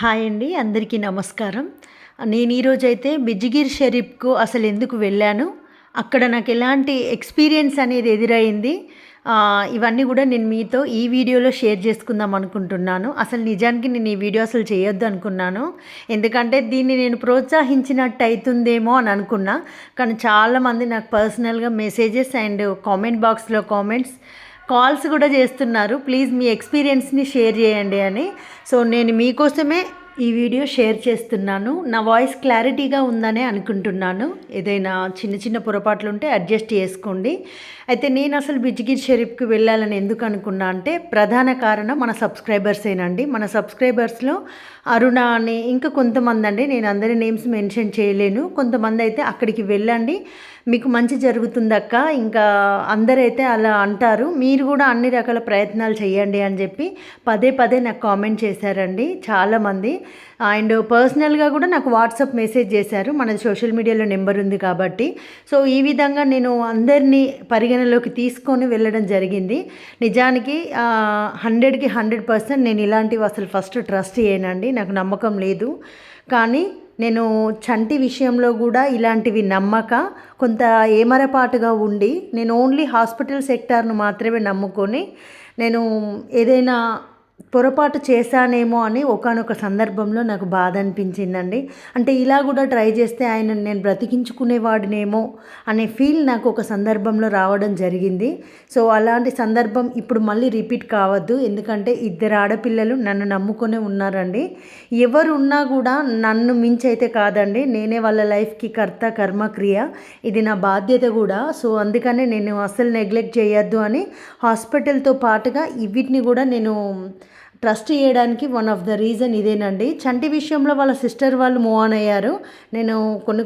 Hi అండి, అందరికీ నమస్కారం. నేను ఈరోజైతే బిజిగిర్ షరీఫ్‌కు అసలెందుకు వెళ్ళాను, అక్కడ నాకు ఎలాంటి ఎక్స్‌పీరియన్స్ అనేది ఎదురైంది, ఇవన్నీ గూడా నేను మీతో ఈ వీడియోలో షేర్ చేసుకుందాం అనుకుంటున్నాను. అసలు నిజానికి నేను ఈ వీడియో అసలు చేయొద్దు అనుకున్నాను. ఎందుకంటే దీన్ని నేను ప్రోత్సహించినట్టు అయితుందేమో అని అనుకున్నా. కానీ చాలామంది నాకు పర్సనల్‌గా మెసేజెస్ అండ్ కామెంట్ బాక్స్‌లో కాల్స్ కూడా చేస్తున్నారు, ప్లీజ్ మీ ఎక్స్పీరియన్స్ని షేర్ చేయండి అని. సో నేను మీకోసమే ఈ వీడియో షేర్ చేస్తున్నాను. నా వాయిస్ క్లారిటీగా ఉందనే అనుకుంటున్నాను. ఏదైనా చిన్న చిన్న పొరపాట్లు ఉంటే అడ్జస్ట్ చేసుకోండి. అయితే నేను అసలు బిజిగిర్ షరీఫ్కి వెళ్ళాలని ఎందుకు అనుకున్నా అంటే, ప్రధాన కారణం మన సబ్స్క్రైబర్సేనండి. మన సబ్స్క్రైబర్స్లో అరుణ అని ఇంకా కొంతమంది అండి, నేను అందరి నేమ్స్ మెన్షన్ చేయలేను. కొంతమంది అయితే అక్కడికి వెళ్ళండి, మీకు మంచి జరుగుతుందక్క, ఇంకా అందరైతే అలా అంటారు, మీరు కూడా అన్ని రకాల ప్రయత్నాలు చేయండి అని చెప్పి పదే పదే నాకు కామెంట్ చేశారండి చాలామంది. అండ్ పర్సనల్గా కూడా నాకు వాట్సాప్ మెసేజ్ చేశారు, మనది సోషల్ మీడియాలో నెంబర్ ఉంది కాబట్టి. సో ఈ విధంగా నేను అందరినీ పరిగణలోకి తీసుకొని వెళ్ళడం జరిగింది. నిజానికి 100కి 100% నేను ఇలాంటివి అసలు ఫస్ట్ ట్రస్ట్ చేయనండి, నాకు నమ్మకం లేదు. కానీ నేను చంటి విషయంలో కూడా ఇలాంటివి నమ్మక కొంత ఏమరపాటుగా ఉండి, నేను ఓన్లీ హాస్పిటల్ సెక్టార్ను మాత్రమే నమ్ముకొని నేను ఏదైనా పొరపాటు చేశానేమో అని ఒకానొక సందర్భంలో నాకు బాధ అనిపించిందండి. అంటే ఇలా కూడా ట్రై చేస్తే ఆయన నేను బ్రతికించుకునేవాడినేమో అనే ఫీల్ నాకు ఒక సందర్భంలో రావడం జరిగింది. సో అలాంటి సందర్భం ఇప్పుడు మళ్ళీ రిపీట్ కావద్దు, ఎందుకంటే 2 ఆడపిల్లలు నన్ను నమ్ముకునే ఉన్నారండి. ఎవరు ఉన్నా కూడా నన్ను మించి అయితే కాదండి, నేనే వాళ్ళ లైఫ్కి కర్త కర్మ క్రియ, ఇది నా బాధ్యత కూడా. సో అందుకనే నేను అస్సలు నెగ్లెక్ట్ చేయొద్దు అని హాస్పిటల్తో పాటుగా వీటిని కూడా నేను ట్రస్ట్ చేయడానికి వన్ ఆఫ్ ద రీజన్ ఇదేనండి. చంటి విషయంలో వాళ్ళ సిస్టర్ వాళ్ళు మూవ్ ఆన్ అయ్యారు. నేను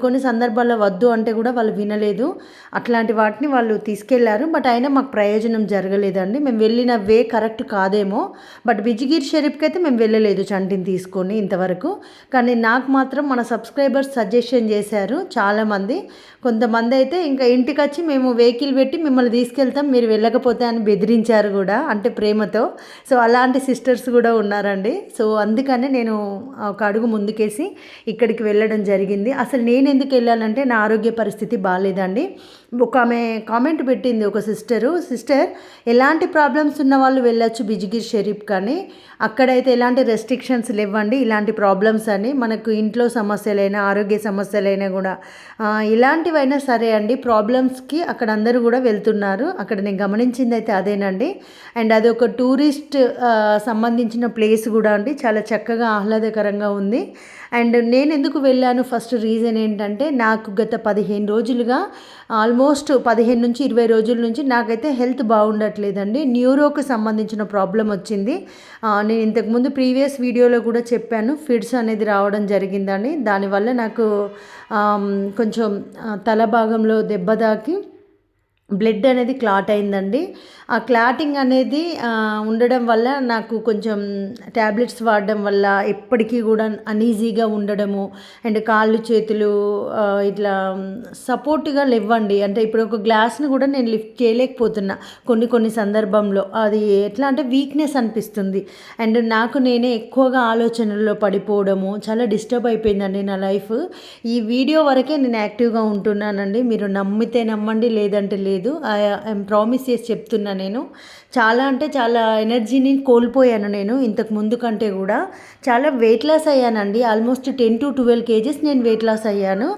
కొన్ని సందర్భాల్లో వద్దు అంటే కూడా వాళ్ళు వినలేదు, అట్లాంటి వాటిని వాళ్ళు తీసుకెళ్లారు. బట్ అయినా మాకు ప్రయోజనం జరగలేదండి. మేము వెళ్ళిన వే కరెక్ట్ కాదేమో, బట్ బిజిగిర్ షరీఫ్కి అయితే మేము వెళ్ళలేదు చంటిని తీసుకొని ఇంతవరకు. కానీ నాకు మాత్రం మన సబ్స్క్రైబర్స్ సజెషన్ చేశారు చాలామంది. కొంతమంది అయితే ఇంకా ఇంటికి వచ్చి మేము వెహికల్ పెట్టి మిమ్మల్ని తీసుకెళ్తాం, మీరు వెళ్ళకపోతే అని బెదిరించారు కూడా, అంటే ప్రేమతో. సో అలాంటి సిస్టర్స్ కూడా ఉన్నారండి. సో అందుకనే నేను ఒక అడుగు ముందుకేసి ఇక్కడికి వెళ్ళడం జరిగింది. అసలు నేను ఎందుకు వెళ్ళానంటే, నా ఆరోగ్య పరిస్థితి బాగాలేదండి. ఒక ఆమె కామెంట్ పెట్టింది, ఒక సిస్టర్ ఎలాంటి ప్రాబ్లమ్స్ ఉన్న వాళ్ళు వెళ్ళొచ్చు బిజిగిర్ షరీఫ్, కానీ అక్కడైతే ఎలాంటి రెస్ట్రిక్షన్స్ లేవండి, ఇలాంటి ప్రాబ్లమ్స్ అని. మనకు ఇంట్లో సమస్యలైనా ఆరోగ్య సమస్యలైనా కూడా ఇలాంటివైనా సరే అండి, ప్రాబ్లమ్స్కి అక్కడ అందరూ కూడా వెళ్తున్నారు. అక్కడ నేను గమనించింది అయితే అదేనండి. అండ్ అది ఒక టూరిస్ట్ సంబంధించిన ప్లేస్ కూడా అండి, చాలా చక్కగా ఆహ్లాదకరంగా ఉంది. అండ్ నేను ఎందుకు వెళ్ళాను, ఫస్ట్ రీజన్ ఏంటంటే, నాకు గత 15 రోజులుగా ఆల్మోస్ట్ 15 నుంచి 20 రోజుల నుంచి నాకైతే హెల్త్ బాగుండట్లేదండి. న్యూరోకి సంబంధించిన ప్రాబ్లం వచ్చింది. నేను ఇంతకుముందు ప్రీవియస్ వీడియోలో కూడా చెప్పాను, ఫిడ్స్ అనేది రావడం జరిగిందని. దానివల్ల నాకు కొంచెం తల భాగంలో దెబ్బ తాకి బ్లడ్ అనేది క్లాట్ అయిందండి. ఆ క్లాటింగ్ అనేది ఉండడం వల్ల నాకు కొంచెం ట్యాబ్లెట్స్ వాడడం వల్ల ఎప్పటికీ కూడా అనీజీగా ఉండడము, అండ్ కాళ్ళు చేతులు ఇట్లా సపోర్ట్గా లేవ్వండి. అంటే ఇప్పుడు ఒక గ్లాస్ని కూడా నేను లిఫ్ట్ చేయలేకపోతున్నా కొన్ని సందర్భంలో. అది ఎట్లా అంటే వీక్నెస్ అనిపిస్తుంది. అండ్ నాకు నేనే ఎక్కువగా ఆలోచనల్లో పడిపోవడము, చాలా డిస్టర్బ్ అయిపోయిందండి నా లైఫ్. ఈ వీడియో వరకే నేను యాక్టివ్గా ఉంటున్నానండి, మీరు నమ్మితే నమ్మండి, లేదంటే లేదు. ఐఎమ్ ప్రామిస్ చేసి చెప్తున్నా. నేను చాలా అంటే చాలా ఎనర్జీని కోల్పోయాను. నేను ఇంతకు ముందు కంటే కూడా చాలా వెయిట్ లాస్ అయ్యానండి. ఆల్మోస్ట్ 10 to 12 kgs నేను వెయిట్ లాస్ అయ్యాను.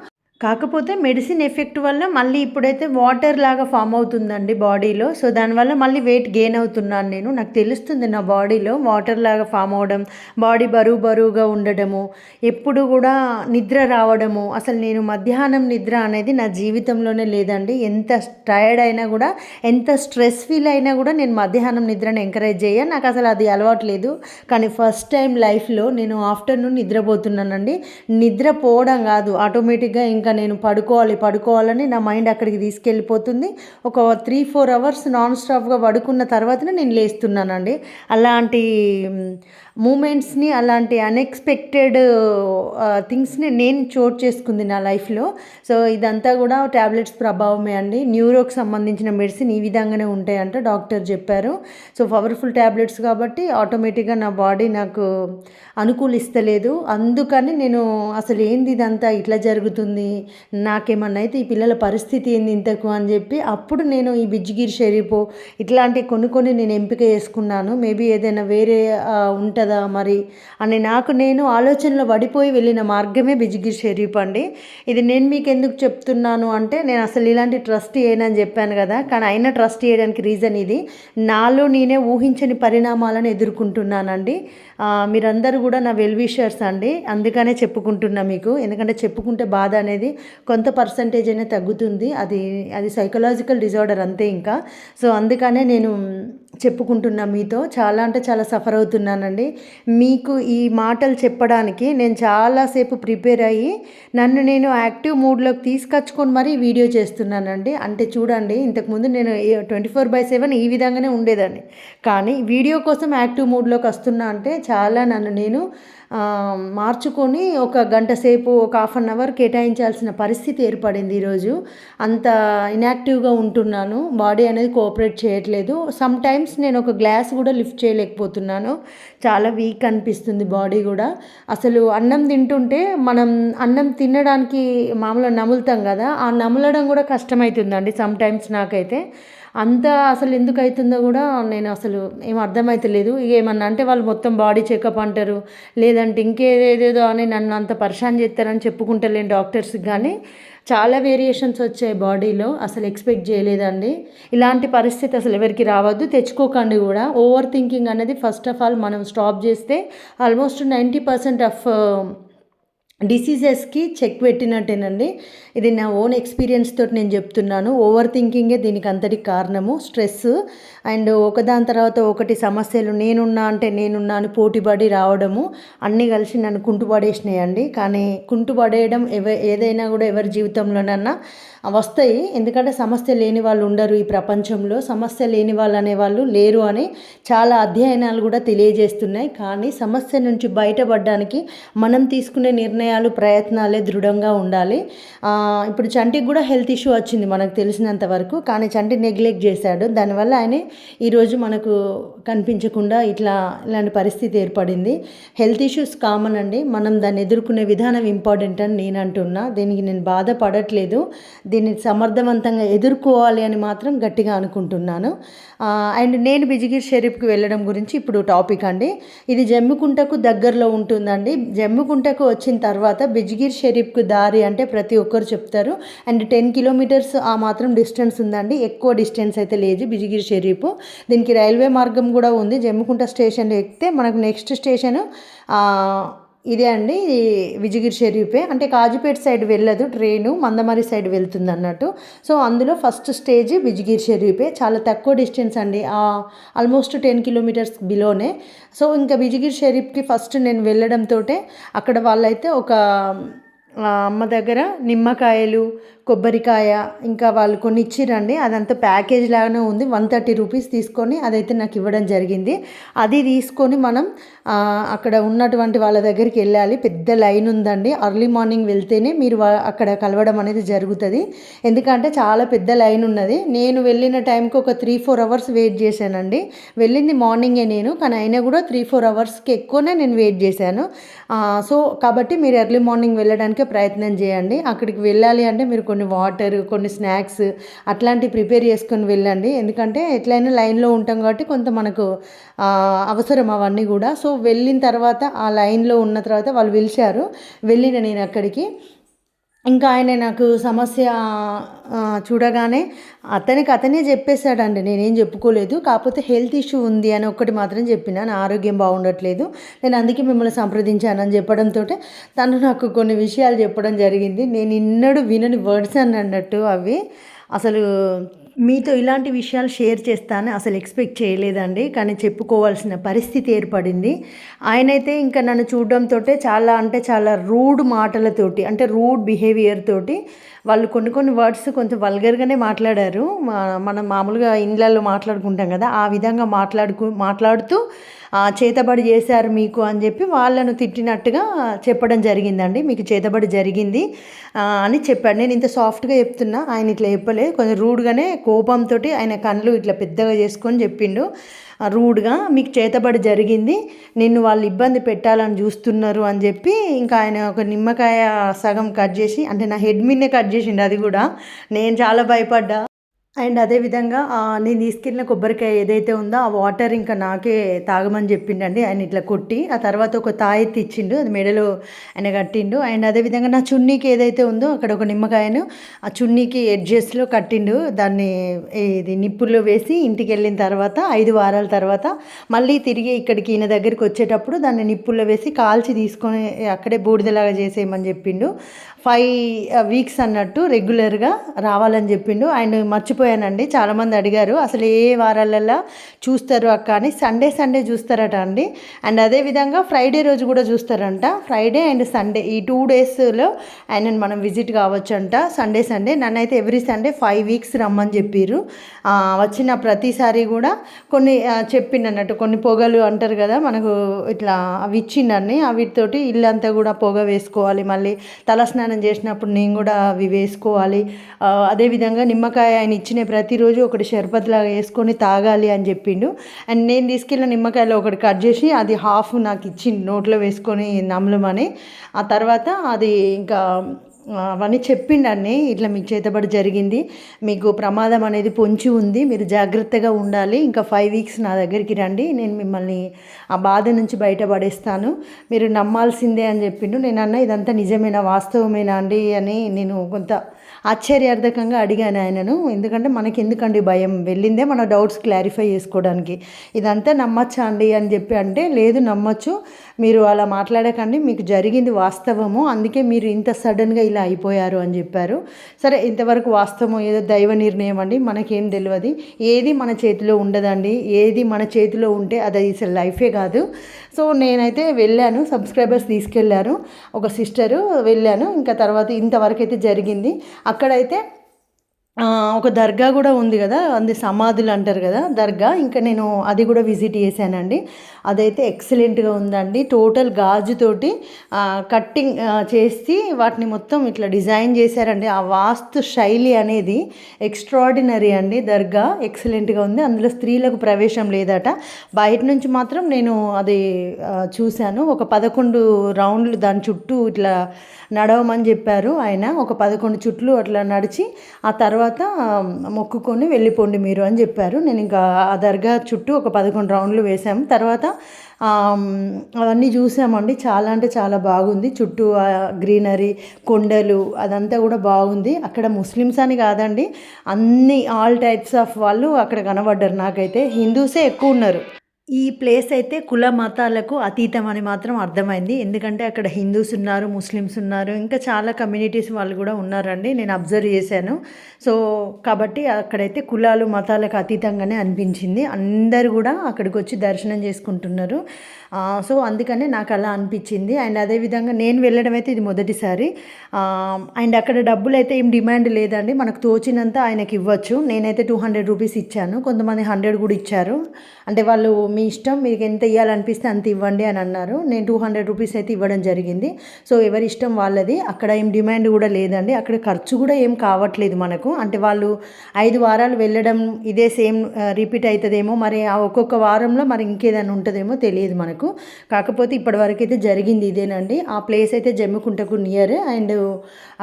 కాకపోతే మెడిసిన్ ఎఫెక్ట్ వల్ల మళ్ళీ ఇప్పుడైతే వాటర్ లాగా ఫామ్ అవుతుందండి బాడీలో. సో దానివల్ల మళ్ళీ వెయిట్ గెయిన్ అవుతున్నాను నేను. నాకు తెలుస్తుంది నా బాడీలో వాటర్ లాగా ఫామ్ అవడం, బాడీ బరువుగా ఉండడము, ఎప్పుడు కూడా నిద్ర రావడము. అసలు నేను మధ్యాహ్నం నిద్ర అనేది నా జీవితంలోనే లేదండి. ఎంత టైర్డ్ అయినా కూడా, ఎంత స్ట్రెస్ ఫీల్ అయినా కూడా నేను మధ్యాహ్నం నిద్రను ఎంకరేజ్ చేయను, నాకు అసలు అది అలవాట్లేదు. కానీ ఫస్ట్ టైం లైఫ్లో నేను ఆఫ్టర్నూన్ నిద్రపోతున్నానండి. నిద్రపోవడం కాదు, ఆటోమేటిక్గా ఇంకా ఇంకా నేను పడుకోవాలని నా మైండ్ అక్కడికి తీసుకెళ్ళిపోతుంది. ఒక 3-4 అవర్స్ నాన్ స్టాప్గా పడుకున్న తర్వాతనే నేను లేస్తున్నానండి. అలాంటి మూమెంట్స్ని, అలాంటి అన్ఎక్స్పెక్టెడ్ థింగ్స్ని నేను చోటు చేసుకుంది నా లైఫ్లో. సో ఇదంతా కూడా ట్యాబ్లెట్స్ ప్రభావమే అండి. న్యూరోకి సంబంధించిన మెడిసిన్ ఈ విధంగానే ఉంటాయంట డాక్టర్ చెప్పారు. సో పవర్ఫుల్ ట్యాబ్లెట్స్ కాబట్టి ఆటోమేటిక్గా నా బాడీ నాకు అనుకూలిస్తలేదు. అందుకని నేను అసలు ఏంది ఇదంతా ఇట్లా జరుగుతుంది, నాకేమన్నా అయితే ఈ పిల్లల పరిస్థితి ఏంది ఇంతకు అని చెప్పి అప్పుడు నేను ఈ బిజ్జిగిరి షరీఫ్ ఇట్లాంటి కొన్ని నేను ఎంపిక చేసుకున్నాను. మేబీ ఏదైనా వేరే ఉంటుందా మరి అని నాకు నేను ఆలోచనలో పడిపోయి వెళ్ళిన మార్గమే బిజ్జిగిరి షరీఫ్ అండి. ఇది నేను మీకు ఎందుకు చెప్తున్నాను అంటే, నేను అసలు ఇలాంటి ట్రస్ట్ చేయనని చెప్పాను కదా, కానీ అయినా ట్రస్ట్ చేయడానికి రీజన్ ఇది. నాలో నేనే ఊహించని పరిణామాలను ఎదుర్కొంటున్నానండి. మీరందరూ కూడా నా వెల్ విషర్స్ అండి, అందుకనే చెప్పుకుంటున్నా మీకు. ఎందుకంటే చెప్పుకుంటే బాధ అనేది కొంత పర్సంటేజ్ అయినా తగ్గుతుంది. అది సైకలాజికల్ డిజార్డర్ అంతే ఇంకా. సో అందుకనే నేను చెప్పుకుంటున్నా మీతో. చాలా అంటే చాలా సఫర్ అవుతున్నానండి. మీకు ఈ మాటలు చెప్పడానికి నేను చాలాసేపు ప్రిపేర్ అయ్యి నన్ను నేను యాక్టివ్ మూడ్లోకి తీసుకొచ్చుకొని మరీ వీడియో చేస్తున్నానండి. అంటే చూడండి, ఇంతకుముందు నేను 24/7 ఈ విధంగానే ఉండేదాన్ని, కానీ వీడియో కోసం యాక్టివ్ మూడ్లోకి వస్తున్నా అంటే చాలా నన్ను నేను మార్చుకొని ఒక గంట సేపు, ఒక హాఫ్ అన్ అవర్ కేటాయించాల్సిన పరిస్థితి ఏర్పడింది ఈరోజు. అంత ఇన్యాక్టివ్గా ఉంటున్నాను, బాడీ అనేది కోఆపరేట్ చేయట్లేదు. సమ్ టైమ్స్ నేను ఒక గ్లాస్ కూడా లిఫ్ట్ చేయలేకపోతున్నాను. చాలా వీక్ అనిపిస్తుంది బాడీ కూడా. అసలు అన్నం తింటుంటే మనం అన్నం తినడానికి మామూలుగా నములుతాం కదా, ఆ నమలడం కూడా కష్టమవుతుందండి సమ్ టైమ్స్ నాకైతే. అంత అసలు ఎందుకు అవుతుందో కూడా నేను అసలు ఏం అర్థమవుతలేదు. ఇక ఏమన్నా అంటే వాళ్ళు మొత్తం బాడీ చెకప్ అంటారు, లేదంటే ఇంకేదేదేదో అని నన్ను అంత పరిశాన్ చేస్తారని చెప్పుకుంటలేను డాక్టర్స్కి. కానీ చాలా వేరియేషన్స్ వచ్చాయి బాడీలో, అసలు ఎక్స్పెక్ట్ చేయలేదండి. ఇలాంటి పరిస్థితి అసలు ఎవరికి రావద్దు, తెచ్చుకోకండి కూడా. ఓవర్ థింకింగ్ అనేది ఫస్ట్ ఆఫ్ ఆల్ మనం స్టాప్ చేస్తే ఆల్మోస్ట్ 90% ఆఫ్ డిసీజెస్కి చెక్ పెట్టినట్టేనండి. ఇది నా ఓన్ ఎక్స్పీరియన్స్ తోటి నేను చెప్తున్నాను. ఓవర్ థింకింగే దీనికి అంతటి కారణము. స్ట్రెస్ అండ్ ఒకదాని తర్వాత ఒకటి సమస్యలు, నేనున్నా అని పోటీపడి రావడము అన్నీ కలిసి నన్ను కుంటుపడేసినాయండి. కానీ కుంటుపడేయడం ఏదైనా కూడా ఎవరి జీవితంలోనన్నా వస్తాయి. ఎందుకంటే సమస్య లేని వాళ్ళు ఉండరు ఈ ప్రపంచంలో, సమస్య లేని వాళ్ళు అనేవాళ్ళు లేరు అని చాలా అధ్యయనాలు కూడా తెలియజేస్తున్నాయి. కానీ సమస్య నుంచి బయటపడడానికి మనం తీసుకునే నిర్ణయాలు, ప్రయత్నాలే దృఢంగా ఉండాలి. ఇప్పుడు చంటికి కూడా హెల్త్ ఇష్యూ వచ్చింది మనకు తెలిసినంత వరకు, కానీ చంటి నెగ్లెక్ట్ చేశాడు. దానివల్ల ఆయన ఈరోజు మనకు కనిపించకుండా ఇలాంటి పరిస్థితి ఏర్పడింది. హెల్త్ ఇష్యూస్ కామన్ అండి, మనం దాన్ని ఎదుర్కొనే విధానం ఇంపార్టెంట్ అని నేను అంటున్నా. దీనికి నేను బాధపడట్లేదు, దీన్ని సమర్థవంతంగా ఎదుర్కోవాలి అని మాత్రం గట్టిగా అనుకుంటున్నాను. అండ్ నేను బిజిగిరి షరీఫ్కి వెళ్ళడం గురించి ఇప్పుడు టాపిక్ అండి. ఇది జమ్మికుంటకు దగ్గరలో ఉంటుందండి. జమ్మికుంటకు వచ్చిన తర్వాత బిజిగిరి షరీఫ్కు దారి అంటే ప్రతి ఒక్కరు చెప్తారు. అండ్ 10 కిలోమీటర్స్ ఆ మాత్రం డిస్టెన్స్ ఉందండి, ఎక్కువ డిస్టెన్స్ అయితే లేదు బిజిగిరి షరీఫ్. దీనికి రైల్వే మార్గం కూడా ఉంది. జమ్మికుంట స్టేషన్ ఎక్కితే మనకు నెక్స్ట్ స్టేషన్ ఇదే అండి, బిజిగిరి షరీఫే. అంటే కాజీపేట సైడ్ వెళ్ళదు ట్రైను, మందమరి సైడ్ వెళ్తుంది అన్నట్టు. సో అందులో ఫస్ట్ స్టేజ్ బిజిగిరి షరీఫే. చాలా తక్కువ డిస్టెన్స్ అండి, ఆల్మోస్ట్ 10 కిలోమీటర్స్ బిలోనే. సో ఇంకా బిజిగిరి షరీఫ్కి ఫస్ట్ నేను వెళ్ళడంతో అక్కడ వాళ్ళైతే ఒక అమ్మ దగ్గర నిమ్మకాయలు, కొబ్బరికాయ ఇంకా వాళ్ళు కొన్ని ఇచ్చిరండి. అదంతా ప్యాకేజ్ లాగానే ఉంది. 130 రూపీస్ తీసుకొని అదైతే నాకు ఇవ్వడం జరిగింది. అది తీసుకొని మనం అక్కడ ఉన్నటువంటి వాళ్ళ దగ్గరికి వెళ్ళాలి. పెద్ద లైన్ ఉందండి. అర్లీ మార్నింగ్ వెళ్తేనే మీరు అక్కడ కలవడం అనేది జరుగుతుంది. ఎందుకంటే చాలా పెద్ద లైన్ ఉన్నది. నేను వెళ్ళిన టైంకి ఒక 3-4 అవర్స్ వెయిట్ చేశానండి. వెళ్ళింది మార్నింగే నేను, కానీ అయినా కూడా 3-4 అవర్స్కి ఎక్కువనే నేను వెయిట్ చేశాను. సో కాబట్టి మీరు ఎర్లీ మార్నింగ్ వెళ్ళడానికే ప్రయత్నం చేయండి. అక్కడికి వెళ్ళాలి అంటే మీరు కొన్ని వాటర్, కొన్ని స్నాక్స్ అట్లాంటివి ప్రిపేర్ చేసుకొని వెళ్ళండి. ఎందుకంటే ఎట్లయినా లైన్లో ఉంటాం కాబట్టి కొంత మనకు అవసరం అవన్నీ కూడా. సో వెళ్ళిన తర్వాత ఆ లైన్లో ఉన్న తర్వాత వాళ్ళు పిలిచారు, వెళ్ళిన నేను అక్కడికి. ఇంకా ఆయన నాకు సమస్య చూడగానే అతనే చెప్పేశాడండి, నేనేం చెప్పుకోలేదు. కాకపోతే హెల్త్ ఇష్యూ ఉంది అని ఒక్కటి మాత్రం చెప్పిన, నా ఆరోగ్యం బాగుండట్లేదు, నేను అందుకే మిమ్మల్ని సంప్రదించానని చెప్పడంతో తను నాకు కొన్ని విషయాలు చెప్పడం జరిగింది. నేను ఇన్నడు వినని వర్డ్స్ అని అన్నట్టు అవి. అసలు మీతో ఇలాంటి విషయాలు షేర్ చేస్తానని అసలు ఎక్స్పెక్ట్ చేయలేదండి. కానీ చెప్పుకోవాల్సిన పరిస్థితి ఏర్పడింది. ఆయనైతే ఇంకా నన్ను చూడడంతోటే చాలా అంటే చాలా రూడ్ మాటలతోటి, అంటే రూడ్ బిహేవియర్ తోటి వాళ్ళు కొన్ని కొన్ని వర్డ్స్ కొంచెం వల్గర్‌గానే మాట్లాడారు. మనం మామూలుగా ఇండ్లల్లో మాట్లాడుకుంటాం కదా! ఆ విధంగా మాట్లాడుతూ చేతబడి చేశారు మీకు అని చెప్పి వాళ్ళను తిట్టినట్టుగా చెప్పడం జరిగిందండి. మీకు చేతబడి జరిగింది అని చెప్పాడు. నేను ఇంత సాఫ్ట్‌గా చెప్తున్నా, ఆయన ఇట్లా చెప్పలే. కొంచెం రూడ్‌గానే కోపంతోటి ఆయన కళ్ళు ఇట్లా పెద్దగా చేసుకొని చెప్పిండు. రూడ్‌గా మీకు చేతబడి జరిగింది. నిన్ను వాళ్ళు ఇబ్బంది పెట్టాలని చూస్తున్నారు అని చెప్పి ఇంకా ఆయన ఒక నిమ్మకాయ సగం కట్ చేసి, అంటే నా హెడ్ మీదనే కట్ చేసిండు అది కూడా. నేను చాలా భయపడ్డా. అండ్ అదేవిధంగా నేను తీసుకెళ్ళిన కొబ్బరికాయ ఏదైతే ఉందో ఆ వాటర్ ఇంకా నాకే తాగమని చెప్పిండండి. ఆయన ఇట్లా కొట్టి ఆ తర్వాత ఒక తాయెత్తి ఇచ్చిండు, అది మెడలో ఆయన కట్టిండు. అండ్ అదేవిధంగా నా చున్నీకి ఏదైతే ఉందో అక్కడ ఒక నిమ్మకాయను ఆ చున్నీకి ఎడ్జెస్లో కట్టిండు. దాన్ని ఇది నిప్పుల్లో వేసి ఇంటికి వెళ్ళిన తర్వాత 5 వారాల తర్వాత మళ్ళీ తిరిగి ఇక్కడికి ఈయన దగ్గరికి వచ్చేటప్పుడు దాన్ని నిప్పుల్లో వేసి కాల్చి తీసుకొని అక్కడే బూడిదలాగా చేసేయమని చెప్పిండు. 5 వీక్స్ అన్నట్టు రెగ్యులర్గా రావాలని చెప్పిండు. ఆయన మర్చిపోయానండి. చాలామంది అడిగారు అసలు ఏ వారాలల్లో చూస్తారు అక్క అని. సండే చూస్తారట అండి. అండ్ అదేవిధంగా ఫ్రైడే రోజు కూడా చూస్తారంట. ఫ్రైడే అండ్ సండే ఈ 2 డేస్లో ఆయనను మనం విజిట్ కావచ్చు అంట. సండే నన్నైతే ఎవ్రీ సండే 5 వీక్స్ రమ్మని చెప్పారు. వచ్చిన ప్రతిసారి కూడా కొన్ని చెప్పిండన్నట్టు, కొన్ని పొగలు అంటారు కదా మనకు, ఇట్లా అవి ఇచ్చిండని. వీటితోటి ఇల్లంతా కూడా పొగ వేసుకోవాలి, మళ్ళీ తలస్నానం చేసినప్పుడు నేను కూడా అవి వేసుకోవాలి. అదేవిధంగా నిమ్మకాయ ఆయన ఇచ్చిన ప్రతిరోజు ఒకటి షర్బత్ లాగా వేసుకొని తాగాలి అని చెప్పిండు. అండ్ నేను తీసుకెళ్ళిన నిమ్మకాయలో ఒకటి కట్ చేసి అది హాఫ్ నాకు ఇచ్చిండు నోట్లో వేసుకొని నమ్మలమని. ఆ తర్వాత అది ఇంకా అవన్నీ చెప్పిండన్ని, ఇట్లా మీకు చేతబడి జరిగింది, మీకు ప్రమాదం అనేది పొంచి ఉంది, మీరు జాగ్రత్తగా ఉండాలి, ఇంకా 5 వీక్స్ నా దగ్గరికి రండి, నేను మిమ్మల్ని ఆ బాధ నుంచి బయటపడేస్తాను, మీరు నమ్మాల్సిందే అని చెప్పిండు. నేను అన్న ఇదంతా నిజమేనా, వాస్తవమేనా అండి అని నేను కొంత ఆశ్చర్యార్థకంగా అడిగాను ఆయనను. ఎందుకంటే మనకి ఎందుకండి భయం, వెళ్ళిందే మన డౌట్స్ క్లారిఫై చేసుకోవడానికి, ఇదంతా నమ్మచ్చా అండి అని చెప్పి అంటే, లేదు నమ్మచ్చు, మీరు అలా మాట్లాడకండి, మీకు జరిగింది వాస్తవము, అందుకే మీరు ఇంత సడన్గా ఇలా అయిపోయారు అని చెప్పారు. సరే, ఇంతవరకు వాస్తవం ఏదో దైవ నిర్ణయం అండి, మనకేం తెలియదు, ఏది మన చేతిలో ఉండదండి, ఏది మన చేతిలో ఉంటే అది అసలు లైఫే కాదు. సో నేనైతే వెళ్ళాను, సబ్స్క్రైబర్స్ తీసుకెళ్ళారు, ఒక సిస్టరు వెళ్ళాను. ఇంకా తర్వాత ఇంతవరకు అయితే జరిగింది. అక్కడైతే ఒక దర్గా కూడా ఉంది కదా, అది సమాధులు అంటారు కదా దర్గా, ఇంకా నేను అది కూడా విజిట్ చేశానండి. అదైతే ఎక్సలెంట్గా ఉందండి. టోటల్ గాజుతోటి కట్టింగ్ చేసి వాటిని మొత్తం ఇట్లా డిజైన్ చేశారండి. ఆ వాస్తు శైలి అనేది ఎక్స్ట్రాడినరీ అండి. దర్గా ఎక్సలెంట్గా ఉంది. అందులో స్త్రీలకు ప్రవేశం లేదట. బయట నుంచి మాత్రం నేను అది చూశాను. ఒక 11 రౌండ్లు దాని చుట్టూ ఇట్లా నడవమని చెప్పారు ఆయన. ఒక 11 చుట్లు అట్లా నడిచి ఆ తర్వాత మొక్కుకొని వెళ్ళిపోండి మీరు అని చెప్పారు. నేను ఇంకా ఆ దర్గా చుట్టూ ఒక 11 రౌండ్లు వేసాము. తర్వాత అవన్నీ చూసామండి. చాలా అంటే చాలా బాగుంది. చుట్టూ గ్రీనరీ, కొండలు, అదంతా కూడా బాగుంది. అక్కడ ముస్లిమ్స్ అని కాదండి, అన్ని ఆల్ టైప్స్ ఆఫ్ వాళ్ళు అక్కడ కనబడ్డారు. నాకైతే హిందూసే ఎక్కువ ఉన్నారు. ఈ ప్లేస్ అయితే కుల మతాలకు అతీతం అని మాత్రం అర్థమైంది. ఎందుకంటే అక్కడ హిందూస్ ఉన్నారు, ముస్లిమ్స్ ఉన్నారు, ఇంకా చాలా కమ్యూనిటీస్ వాళ్ళు కూడా ఉన్నారండి, నేను అబ్జర్వ్ చేశాను. సో కాబట్టి అక్కడైతే కులాలు మతాలకు అతీతంగానే అనిపించింది. అందరు కూడా అక్కడికి వచ్చి దర్శనం చేసుకుంటున్నారు. సో అందుకనే నాకు అలా అనిపించింది. అండ్ అదేవిధంగా నేను వెళ్ళడం అయితే ఇది మొదటిసారి. అండ్ అక్కడ డబ్బులు అయితే ఏం డిమాండ్ లేదండి, మనకు తోచినంత ఆయనకి ఇవ్వచ్చు. నేనైతే 200 రూపీస్ ఇచ్చాను, కొంతమంది 100 కూడా ఇచ్చారు. అంటే వాళ్ళు మీ ఇష్టం, మీకు ఎంత ఇవ్వాలనిపిస్తే అంత ఇవ్వండి అని అన్నారు. నేను 200 రూపీస్ అయితే ఇవ్వడం జరిగింది. సో ఎవరి ఇష్టం వాళ్ళది. అక్కడ ఏం డిమాండ్ కూడా లేదండి. అక్కడ ఖర్చు కూడా ఏం కావట్లేదు మనకు. అంటే వాళ్ళు 5 వారాలు వెళ్ళడం ఇదే సేమ్ రిపీట్ అవుతుందేమో, మరి ఆ ఒక్కొక్క వారంలో మరి ఇంకేదైనా ఉంటుందేమో తెలియదు మనకు. కాకపోతే ఇప్పటివరకు అయితే జరిగింది ఇదేనండి. ఆ ప్లేస్ అయితే జమ్మికుంటకు నియర్. అండ్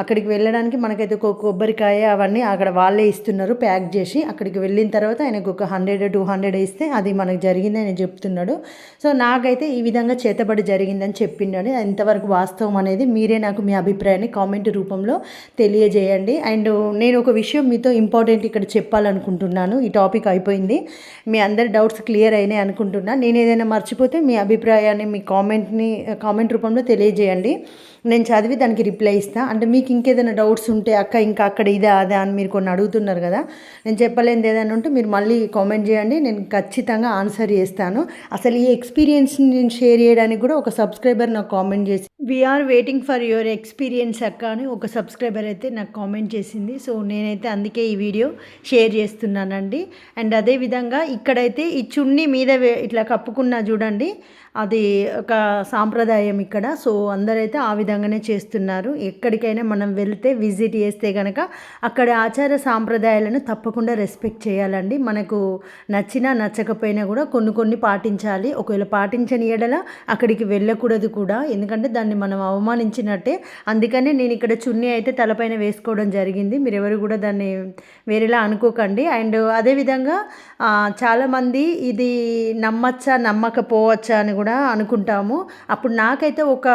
అక్కడికి వెళ్ళడానికి మనకైతే ఒక కొబ్బరికాయ అవన్నీ అక్కడ వాళ్ళే ఇస్తున్నారు ప్యాక్ చేసి. అక్కడికి వెళ్ళిన తర్వాత ఆయనకు ఒక 100-200 ఇస్తే అది మనకు జరిగిందని ఆయన చెప్తున్నాడు. సో నాకైతే ఈ విధంగా చేతబడి జరిగిందని చెప్పిండని. ఎంతవరకు వాస్తవం అనేది మీరే నాకు మీ అభిప్రాయాన్ని కామెంట్ రూపంలో తెలియజేయండి. అండ్ నేను ఒక విషయం మీతో ఇంపార్టెంట్ ఇక్కడ చెప్పాలనుకుంటున్నాను. ఈ టాపిక్ అయిపోయింది, మీ అందరి డౌట్స్ క్లియర్ అయినాయి అనుకుంటున్నా. నేను ఏదైనా మర్చిపోతే మీ అభిప్రాయాన్ని మీ కామెంట్ రూపంలో తెలియజేయండి. నేను చదివి దానికి రిప్లై ఇస్తాను. అంటే మీకు ఇంకేదైనా డౌట్స్ ఉంటే అక్క ఇంకా అక్కడ ఇదే అదా అని మీరు కొన్ని అడుగుతున్నారు కదా, నేను చెప్పలేనిది ఏదైనా ఉంటే మీరు మళ్ళీ కామెంట్ చేయండి, నేను ఖచ్చితంగా ఆన్సర్ చేస్తాను. అసలు ఈ ఎక్స్పీరియన్స్ని నేను షేర్ చేయడానికి కూడా ఒక సబ్స్క్రైబర్ నాకు కామెంట్ చేసి we are waiting for your experience అక్క అని ఒక సబ్స్క్రైబర్ అయితే నాకు కామెంట్ చేసింది. సో నేనైతే అందుకే ఈ వీడియో షేర్ చేస్తున్నానండి. అండ్ అదేవిధంగా ఇక్కడైతే ఈ చున్నీ మీద ఇట్లా కప్పుకున్నా చూడండి, అది ఒక సాంప్రదాయం ఇక్కడ. సో అందరైతే ఆ విధంగానే చేస్తున్నారు. ఎక్కడికైనా మనం వెళ్తే విజిట్ చేస్తే కనుక అక్కడ ఆచార సాంప్రదాయాలను తప్పకుండా రెస్పెక్ట్ చేయాలండి. మనకు నచ్చినా నచ్చకపోయినా కూడా కొన్ని పాటించాలి. ఒకవేళ పాటించని ఎడల అక్కడికి వెళ్ళకూడదు కూడా, ఎందుకంటే దాన్ని మనం అవమానించినట్టే. అందుకనే నేను ఇక్కడ చున్నీ అయితే తలపైన వేసుకోవడం జరిగింది. మీరు ఎవరు కూడా దాన్ని వేరేలా అనుకోకండి. అండ్ అదేవిధంగా చాలామంది ఇది నమ్మచ్చా నమ్మకపోవచ్చా అని కూడా అనుకుంటాము. అప్పుడు నాకైతే ఒక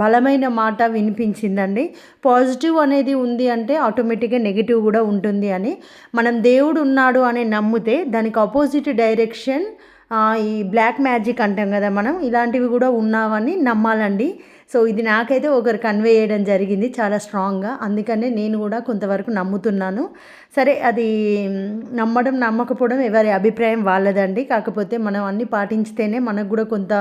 బలమైన మాట వినిపించిందండి. పాజిటివ్ అనేది ఉంది అంటే ఆటోమేటిక్గా నెగిటివ్ కూడా ఉంటుంది అని. మనం దేవుడు ఉన్నాడు అని నమ్మితే దానికి ఆపోజిట్ డైరెక్షన్ ఈ బ్లాక్ మ్యాజిక్ అంటాం కదా మనం, ఇలాంటివి కూడా ఉన్నావని నమ్మాలండి. సో ఇది నాకైతే ఒకరు కన్వే చేయడం జరిగింది చాలా స్ట్రాంగ్గా. అందుకనే నేను కూడా కొంతవరకు నమ్ముతున్నాను. సరే, అది నమ్మడం నమ్మకపోవడం ఎవరి అభిప్రాయం వాళ్ళదండి. కాకపోతే మనం అన్నీ పాటించితేనే మనకు కూడా కొంత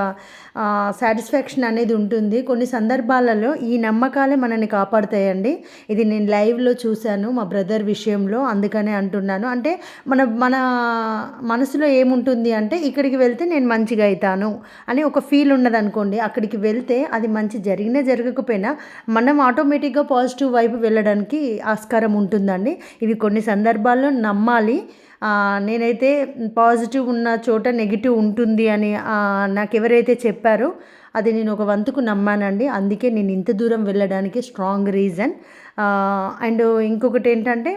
సాటిస్ఫాక్షన్ అనేది ఉంటుంది. కొన్ని సందర్భాలలో ఈ నమ్మకాలే మనల్ని కాపాడుతాయండి. ఇది నేను లైవ్లో చూశాను మా బ్రదర్ విషయంలో, అందుకనే అంటున్నాను. అంటే మన మనసులో ఏముంటుంది అంటే ఇక్కడికి వెళ్తే నేను మంచిగా అవుతాను అని ఒక ఫీల్ ఉన్నదనుకోండి, అక్కడికి వెళ్తే అది మంచి జరిగినా జరగకపోయినా మనం ఆటోమేటిక్గా పాజిటివ్ వైపు వెళ్ళడానికి ఆస్కారం ఉంటుందండి. ఇవి కొన్ని సందర్భాల్లో నమ్మాలి. నేనైతే పాజిటివ్ ఉన్న చోట నెగిటివ్ ఉంటుంది అని నాకు ఎవరైతే చెప్పారో అది నేను ఒక వంతుకు నమ్మానండి. అందుకే నేను ఇంత దూరం వెళ్ళడానికి స్ట్రాంగ్ రీజన్. అండ్ ఇంకొకటి ఏంటంటే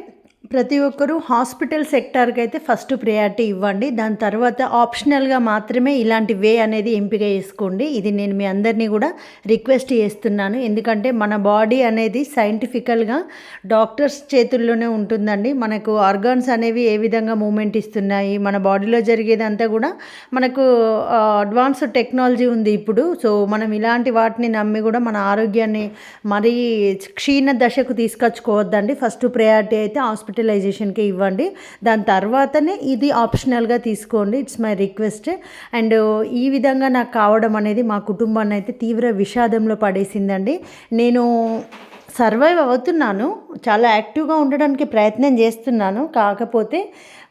ప్రతి ఒక్కరూ హాస్పిటల్ సెక్టార్కి అయితే ఫస్ట్ ప్రయారిటీ ఇవ్వండి. దాని తర్వాత ఆప్షనల్గా మాత్రమే ఇలాంటి వే అనేది ఎంపిక చేసుకోండి. ఇది నేను మీ అందరినీ కూడా రిక్వెస్ట్ చేస్తున్నాను. ఎందుకంటే మన బాడీ అనేది సైంటిఫికల్గా డాక్టర్స్ చేతుల్లోనే ఉంటుందండి. మనకు ఆర్గాన్స్ అనేవి ఏ విధంగా మూమెంట్ ఇస్తున్నాయి, మన బాడీలో జరిగేదంతా కూడా మనకు అడ్వాన్స్ టెక్నాలజీ ఉంది ఇప్పుడు. సో మనం ఇలాంటి వాటిని నమ్మి కూడా మన ఆరోగ్యాన్ని మరీ క్షీణ దశకు తీసుకొచ్చుకోవద్దండి. ఫస్ట్ ప్రయారిటీ అయితే హాస్పిటలైజేషన్కి ఇవ్వండి. దాని తర్వాతనే ఇది ఆప్షనల్గా తీసుకోండి. It's my request. అండ్ ఈ విధంగా నాకు కావడం అనేది మా కుటుంబాన్ని అయితే తీవ్ర విషాదంలో పడేసిందండి. నేను సర్వైవ్ అవుతున్నాను, చాలా యాక్టివ్గా ఉండడానికి ప్రయత్నం చేస్తున్నాను. కాకపోతే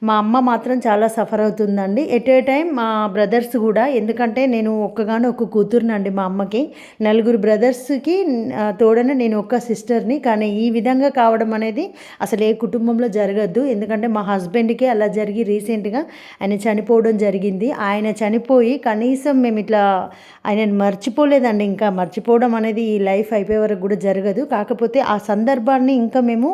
మా అమ్మ మాత్రం చాలా సఫర్ అవుతుందండి. ఎట్ ఏ టైం మా బ్రదర్స్ కూడా, ఎందుకంటే నేను ఒక్క కూతురునండి మా అమ్మకి. 4 బ్రదర్స్కి తోడనే నేను ఒక్క సిస్టర్ని. కానీ ఈ విధంగా కావడం అనేది అసలు ఏ కుటుంబంలో జరగద్దు. ఎందుకంటే మా హస్బెండ్కి అలా జరిగి రీసెంట్గా ఆయన చనిపోవడం జరిగింది. ఆయన చనిపోయి కనీసం మేము ఇట్లా ఆయనను మర్చిపోలేదండి. ఇంకా మర్చిపోవడం అనేది ఈ లైఫ్ అయిపోయే వరకు కూడా జరగదు. కాకపోతే ఆ సందర్భాన్ని ఇంకా మేము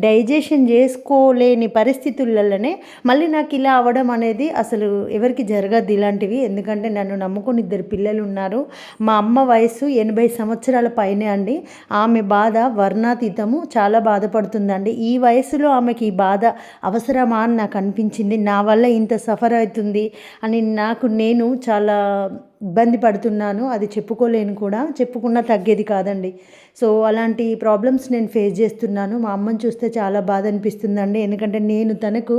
డైజెషన్ చేసుకోలేని పరిస్థితులలోనే మళ్ళీ నాకు ఇలా అవ్వడం అనేది అసలు ఎవరికి జరగదు ఇలాంటివి. ఎందుకంటే నన్ను నమ్ముకొని 2 పిల్లలు ఉన్నారు. మా అమ్మ వయసు 80 సంవత్సరాల పైనే అండి. ఆమె బాధ వర్ణాతీతము, చాలా బాధపడుతుందండి. ఈ వయసులో ఆమెకి ఈ బాధ అవసరమా అని నాకు అనిపించింది. నా వల్ల ఇంత సఫర్ అవుతుంది అని నేను చాలా ఇబ్బంది పడుతున్నాను. అది చెప్పుకోలేను కూడా, చెప్పుకున్నా తగ్గేది కాదండి. సో అలాంటి ప్రాబ్లమ్స్ నేను ఫేస్ చేస్తున్నాను. మా అమ్మని చూస్తే చాలా బాధ అనిపిస్తుందండి. ఎందుకంటే నేను తనకు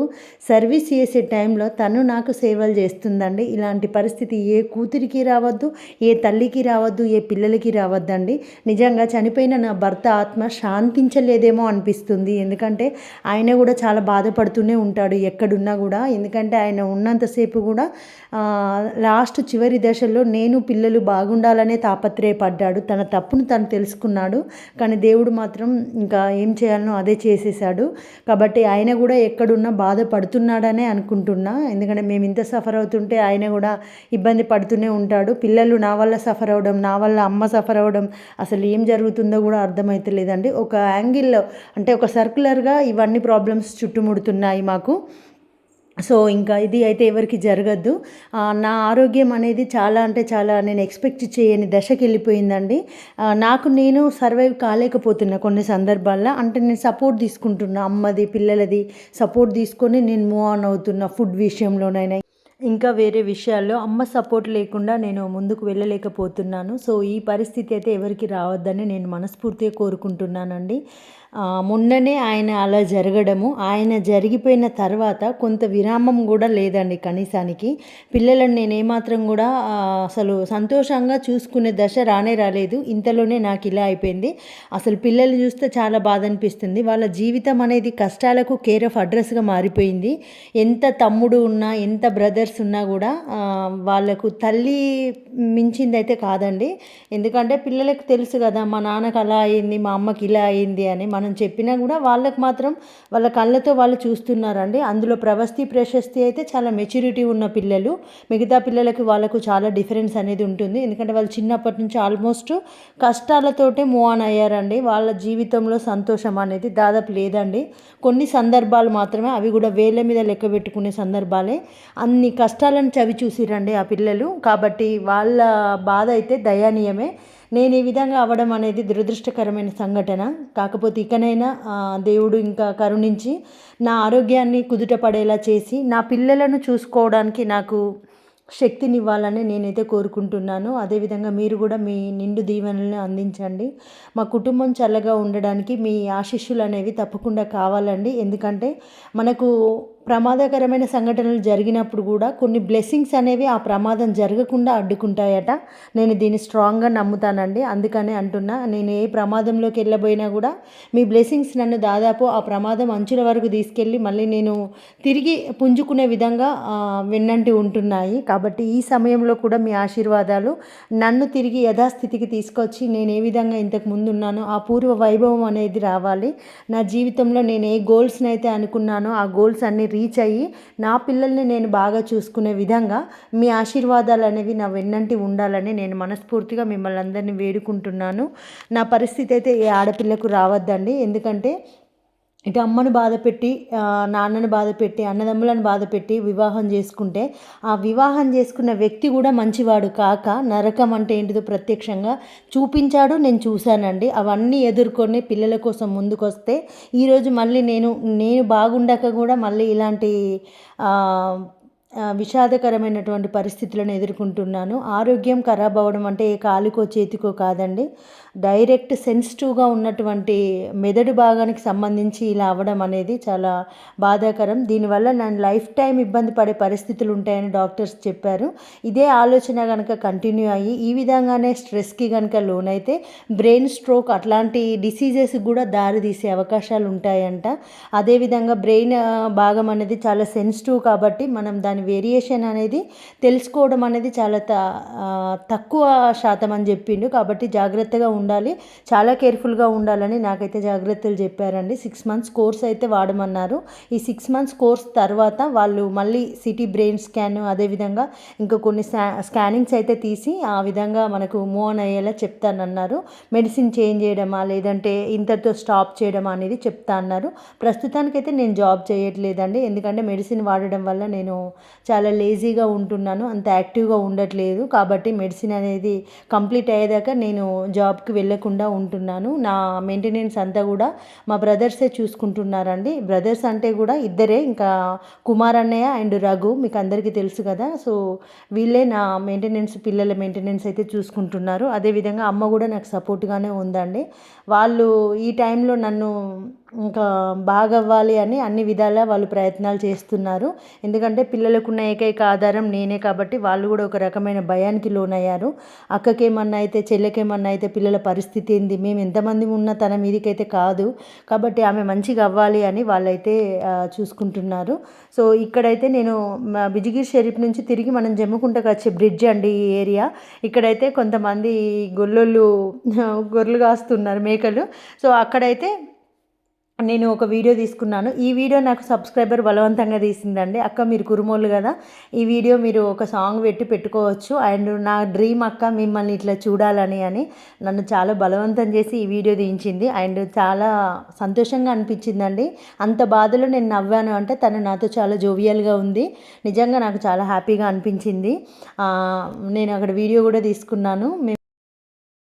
సర్వీస్ చేసే టైంలో తను నాకు సేవలు చేస్తుందండి. ఇలాంటి పరిస్థితి ఏ కూతురికి రావద్దు, ఏ తల్లికి రావద్దు, ఏ పిల్లలకి రావద్దండి. నిజంగా చనిపోయిన నా భర్త ఆత్మ శాంతించలేదేమో అనిపిస్తుంది. ఎందుకంటే ఆయన కూడా చాలా బాధపడుతూనే ఉంటాడు ఎక్కడున్నా కూడా. ఎందుకంటే ఆయన ఉన్నంతసేపు కూడా లాస్ట్ చివరి దశలో నేను పిల్లలు బాగుండాలనే తాపత్రయపడ్డాడు. తన తప్పును తను తెలుసుకున్నాడు. కానీ దేవుడు మాత్రం ఇంకా ఏం చేయాలనో అదే చేసేసాడు. కాబట్టి ఆయన కూడా ఎక్కడున్నా బాధపడుతున్నాడనే అనుకుంటున్నా. ఎందుకంటే మేము ఇంత సఫర్ అవుతుంటే ఆయన కూడా ఇబ్బంది పడుతూనే ఉంటాడు. పిల్లలు నా వల్ల సఫర్ అవ్వడం, నా వల్ల అమ్మ సఫర్ అవ్వడం, అసలు ఏం జరుగుతుందో కూడా అర్థమవుతలేదండి. ఒక యాంగిల్లో అంటే ఒక సర్క్యులర్గా ఇవన్నీ ప్రాబ్లమ్స్ చుట్టుముడుతున్నాయి మాకు. సో ఇంకా ఇది అయితే ఎవరికి జరగద్దు. నా ఆరోగ్యం అనేది చాలా అంటే చాలా నేను ఎక్స్‌పెక్ట్ చేయని దశకెళ్ళిపోయిందండి. నాకు నేను సర్వైవ్ కాలేకపోతున్నా కొన్ని సందర్భాల్లో. అంటే నేను సపోర్ట్ తీసుకుంటున్నా అమ్మది, పిల్లలది సపోర్ట్ తీసుకొని నేను మూవ్ ఆన్ అవుతున్నా. ఫుడ్ విషయంలోనైనా ఇంకా వేరే విషయాల్లో అమ్మ సపోర్ట్ లేకుండా నేను ముందుకు వెళ్ళలేకపోతున్నాను. సో ఈ పరిస్థితి అయితే ఎవరికి రావద్దని నేను మనస్ఫూర్తిగా కోరుకుంటున్నానండి. మొన్ననే ఆయన అలా జరగడము, ఆయన జరిగిపోయిన తర్వాత కొంత విరామం కూడా లేదండి కనీసానికి. పిల్లలను నేను ఏమాత్రం కూడా అసలు సంతోషంగా చూసుకునే దశ రానే రాలేదు. ఇంతలోనే నాకు ఇలా అయిపోయింది. అసలు పిల్లల్ని చూస్తే చాలా బాధ అనిపిస్తుంది. వాళ్ళ జీవితం అనేది కష్టాలకు కేర్ ఆఫ్ అడ్రస్‌గా మారిపోయింది. ఎంత తమ్ముడు ఉన్నా, ఎంత బ్రదర్స్ ఉన్నా కూడా వాళ్ళకు తల్లి మించిందైతే కాదండి. ఎందుకంటే పిల్లలకు తెలుసు కదా, మా నాన్నకు అలా అయింది, మా అమ్మకి ఇలా అయింది అని. మనం చెప్పినా కూడా వాళ్ళకు మాత్రం వాళ్ళ కళ్ళతో వాళ్ళు చూస్తున్నారండి. అందులో ప్రవస్తి ప్రశస్తి అయితే చాలా మెచ్యూరిటీ ఉన్న పిల్లలు. మిగతా పిల్లలకి వాళ్ళకు చాలా డిఫరెన్స్ అనేది ఉంటుంది. ఎందుకంటే వాళ్ళు చిన్నప్పటి నుంచి ఆల్మోస్ట్ కష్టాలతోటే మూవ్ ఆన్ అయ్యారండి. వాళ్ళ జీవితంలో సంతోషం అనేది దాదాపు లేదండి. కొన్ని సందర్భాలు మాత్రమే, అవి కూడా వేళ్ళ మీద లెక్క పెట్టుకునే సందర్భాలే. అన్ని కష్టాలను చవి చూసిరండి ఆ పిల్లలు. కాబట్టి వాళ్ళ బాధ అయితే దయనీయమే. నేను ఈ విధంగా అవ్వడం అనేది దురదృష్టకరమైన సంఘటన. కాకపోతే ఇకనైనా దేవుడు ఇంకా కరుణించి నా ఆరోగ్యాన్ని కుదుట పడేలా చేసి నా పిల్లలను చూసుకోవడానికి నాకు శక్తినివ్వాలని నేనైతే కోరుకుంటున్నాను. అదేవిధంగా మీరు కూడా మీ నిండు దీవెనలను అందించండి. మా కుటుంబం చల్లగా ఉండడానికి మీ ఆశీస్సులు అనేవి తప్పకుండా కావాలండి. ఎందుకంటే మనకు ప్రమాదకరమైన సంఘటనలు జరిగినప్పుడు కూడా కొన్ని బ్లెస్సింగ్స్ అనేవి ఆ ప్రమాదం జరగకుండా అడ్డుకుంటాయట. నేను దీన్ని స్ట్రాంగ్గా నమ్ముతానండి. అందుకనే అంటున్నా, నేను ఏ ప్రమాదంలోకి వెళ్ళబోయినా కూడా మీ బ్లెస్సింగ్స్ నన్ను దాదాపు ఆ ప్రమాదం అంచుల వరకు తీసుకెళ్ళి మళ్ళీ నేను తిరిగి పుంజుకునే విధంగా వెన్నంటి ఉంటున్నాయి. కాబట్టి ఈ సమయంలో కూడా మీ ఆశీర్వాదాలు నన్ను తిరిగి యథాస్థితికి తీసుకొచ్చి నేను ఏ విధంగా ఇంతకు ముందు ఉన్నానో ఆ పూర్వ వైభవం అనేది రావాలి. నా జీవితంలో నేను ఏ గోల్స్ని అయితే అనుకున్నానో ఆ గోల్స్ అన్నీ రీచ్ అయ్యి నా పిల్లల్ని నేను బాగా చూసుకునే విధంగా మీ ఆశీర్వాదాలు అనేవి నా వెన్నంటి ఉండాలని నేను మనస్ఫూర్తిగా మిమ్మల్ని అందరినీ వేడుకుంటున్నాను. నా పరిస్థితి అయితే ఏ ఆడపిల్లకు రావద్దండి. ఎందుకంటే ఇటు అమ్మను బాధపెట్టి, నాన్నను బాధపెట్టి, అన్నదమ్ములను బాధపెట్టి వివాహం చేసుకుంటే ఆ వివాహం చేసుకున్న వ్యక్తి కూడా మంచివాడు కాక నరకం అంటే ఏంటిదో ప్రత్యక్షంగా చూపించాడు. నేను చూశానండి. అవన్నీ ఎదుర్కొని పిల్లల కోసం ముందుకొస్తే ఈరోజు మళ్ళీ నేను బాగుండక కూడా మళ్ళీ ఇలాంటి విషాదకరమైనటువంటి పరిస్థితులను ఎదుర్కొంటున్నాను. ఆరోగ్యం ఖరాబ్ అవ్వడం అంటే ఏ కాలుకో చేతికో కాదండి. డైరెక్ట్ సెన్సిటివ్గా ఉన్నటువంటి మెదడు భాగానికి సంబంధించి ఇలా అవ్వడం అనేది చాలా బాధాకరం. దీనివల్ల నేను లైఫ్ టైం ఇబ్బంది పడే పరిస్థితులు ఉంటాయని డాక్టర్స్ చెప్పారు. ఇదే ఆలోచన కనుక కంటిన్యూ అయ్యి ఈ విధంగానే స్ట్రెస్కి కనుక లోనైతే బ్రెయిన్ స్ట్రోక్ అట్లాంటి డిసీజెస్ కూడా దారి తీసే అవకాశాలు ఉంటాయంట. అదేవిధంగా బ్రెయిన్ భాగం అనేది చాలా సెన్సిటివ్ కాబట్టి మనం దాని వేరియేషన్ అనేది తెలుసుకోవడం అనేది చాలా తక్కువ శాతం అని చెప్పిండు. కాబట్టి జాగ్రత్తగా ఉండాలి, చాలా కేర్ఫుల్గా ఉండాలని నాకైతే జాగ్రత్తలు చెప్పారండి. 6 months కోర్స్ అయితే వాడమన్నారు. ఈ 6 months కోర్స్ తర్వాత వాళ్ళు మళ్ళీ సిటీ బ్రెయిన్ స్కాన్, అదేవిధంగా ఇంకా కొన్ని స్కానింగ్స్ అయితే తీసి ఆ విధంగా మనకు మూవ్ ఆన్ అయ్యేలా చెప్తానన్నారు. మెడిసిన్ చేంజ్ చేయడమా లేదంటే ఇంతటితో స్టాప్ చేయడమా అనేది చెప్తా అన్నారు. ప్రస్తుతానికైతే నేను జాబ్ చేయట్లేదండి. ఎందుకంటే మెడిసిన్ వాడడం వల్ల నేను చాలా లేజీగా ఉంటున్నాను, అంత యాక్టివ్గా ఉండట్లేదు. కాబట్టి మెడిసిన్ అనేది కంప్లీట్ అయ్యేదాకా నేను జాబ్కి వెళ్ళకుండా ఉంటున్నాను. నా మెయింటెనెన్స్ అంతా కూడా మా బ్రదర్సే చూసుకుంటున్నారండి. బ్రదర్స్ అంటే కూడా ఇద్దరే, ఇంకా కుమార్ అన్నయ్య అండ్ రఘు మీకు అందరికీ తెలుసు కదా. సో వీళ్ళే నా మెయింటెనెన్స్, పిల్లల మెయింటెనెన్స్ అయితే చూసుకుంటున్నారు. అదేవిధంగా అమ్మ కూడా నాకు సపోర్ట్గానే ఉందండి. వాళ్ళు ఈ టైంలో నన్ను ఇంకా బాగా అవ్వాలి అని అన్ని విధాలా వాళ్ళు ప్రయత్నాలు చేస్తున్నారు. ఎందుకంటే పిల్లలకున్న ఏకైక ఆధారం నేనే కాబట్టి వాళ్ళు కూడా ఒక రకమైన భయానికి లోనయ్యారు. అక్కకేమన్నా అయితే, చెల్లెకేమన్నా అయితే పిల్లల పరిస్థితి ఏంది, మేము ఎంతమంది ఉన్నా తన మీదకైతే కాదు. కాబట్టి ఆమె మంచిగా అవ్వాలి అని వాళ్ళైతే చూసుకుంటున్నారు. సో ఇక్కడైతే నేను బిజిగిరి షరీఫ్ నుంచి తిరిగి మనం జమ్మికుంటకు వచ్చే బ్రిడ్జ్ అండి ఈ ఏరియా. ఇక్కడైతే కొంతమంది గొర్రెలు కాస్తున్నారు, మేకలు. సో అక్కడైతే నేను ఒక వీడియో తీసుకున్నాను. ఈ వీడియో నాకు సబ్స్క్రైబర్ బలవంతంగా తీసిందండి. అక్క మీరు కురుమోళ్ళు కదా, ఈ వీడియో మీరు ఒక సాంగ్ పెట్టుకోవచ్చు, అండ్ నా డ్రీమ్ అక్క మిమ్మల్ని ఇట్లా చూడాలని అని నన్ను చాలా బలవంతం చేసి ఈ వీడియో తీయించింది. అండ్ చాలా సంతోషంగా అనిపించిందండి. అంత బాధలో నేను నవ్వాను అంటే తను నాతో చాలా జోవియల్గా ఉంది. నిజంగా నాకు చాలా హ్యాపీగా అనిపించింది. నేను అక్కడ వీడియో కూడా తీసుకున్నాను.